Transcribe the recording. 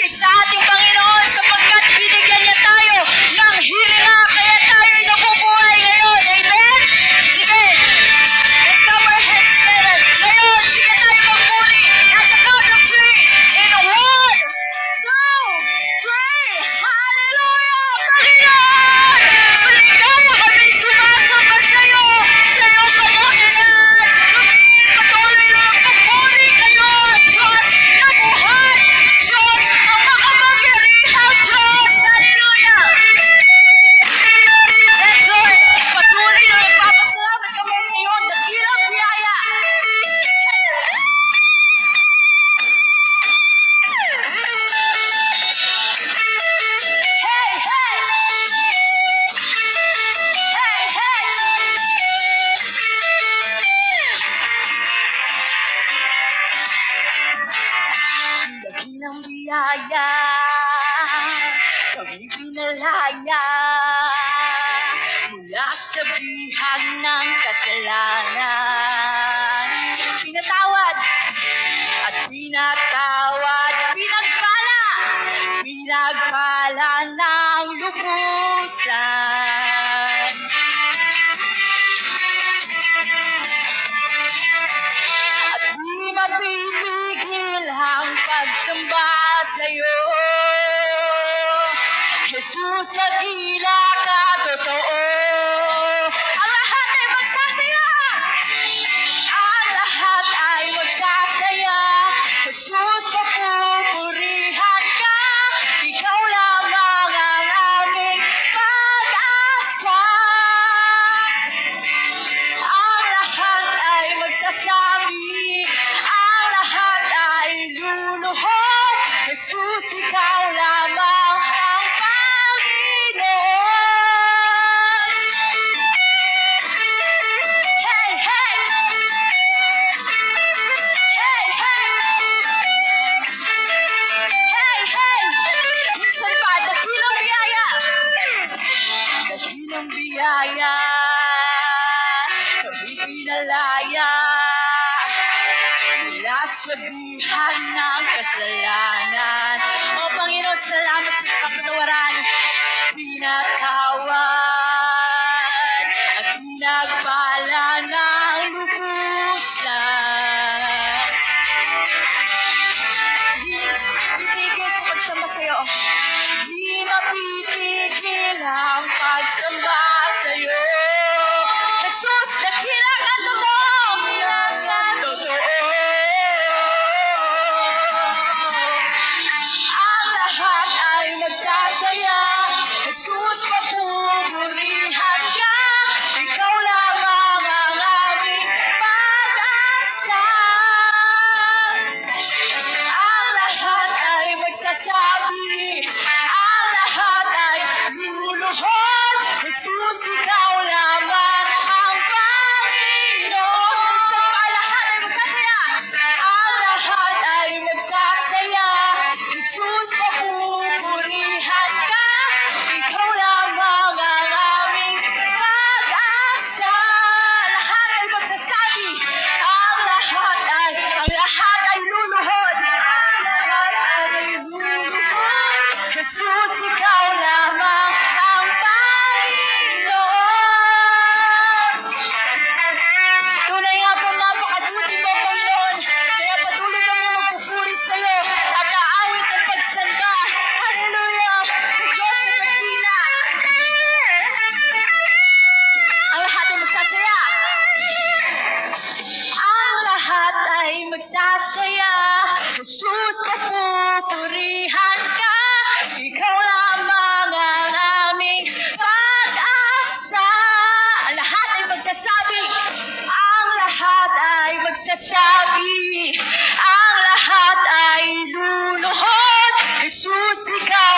Pagpupuri sa ating Panginoon sapagkat binigyan niya tayo ng hilinga kaya tayo'y nabubuhay ngayon. Amen? Sige. Let's clap our hands together. Ngayon, sige tayo magpuri at the count of three. In 1, 2, 3. Hallelujah! Panginoon! Maligaya kaming sumasamba sa'yo sa iyong padakilan. Kami patuloy na magpupuri kayo. Diyos na buhay. Diyos ang makapangyarihang Diyos. Hallelujah! Yes, Lord. Patuloy na nagpapasalamat kami sa iyong dakilang biyaya. Hey, hey! Hey, hey! Dakilang biyaya, kami pinalaya mula sa bihag ng kasalanan. Pinatawad at pinatawad, pinagpala ng lubusan. At di mapipigil ang pagsamba sa'yo. Jesus, dakila ka totoo. Ang lahat ay magsasaya. Ang lahat ay magsasaya. Jesus, papupurihan ka. Ikaw lamang ang aming pag-asa. Ang lahat ay magsasabi, ang lahat ay luluhod. Jesus, ikaw lamang ang Panginoon. Hey, hey! Hey, hey! Hey, hey! Minsan pa, dakilang biyaya. Dakilang biyaya. Kami pinalaya mula sa bihag ng kasalanan. O Panginoon, salamat sa kapatawaran. Pinatawad at pinagpala ng lubusan. Di mapipigil sa pagsamba sa'yo. Di mapipigil ang pagsamba sa'yo. Jesus, dakila ka totoo. Ang lahat ay magsasaya. Jesus, papupurihan ka. Ikaw lamang ang aming pag-asa. Ang lahat ay magsasabi. Ang lahat ay luluhod. Jesus, ikaw lamang ang Panginoon. Sa lahat ay magsasaya. Ang lahat ay magsasaya. Jesus, papupurihan ka. Ikaw lamang ang aming pag-asa. Lahat ay magsasabi. Ang lahat ay luluhod. Ang lahat ay luluhod. Jesus, ikaw lamang ang Panginoon. Tunay nga po, napakabuti mo, Panginoon. Kaya patuloy kami magpupuri sa'yo at aawit ng pagsamba. Hallelujah! Sa Diyos na dakila. Ang lahat ay magsasaya. Ang lahat ay magsasaya. Jesus, papupurihan ka. Ikaw lamang ang aming pag-asa. Ang lahat ay magsasabi. Ang lahat ay magsasabi. Ang lahat ay luluhod. Jesus, ikaw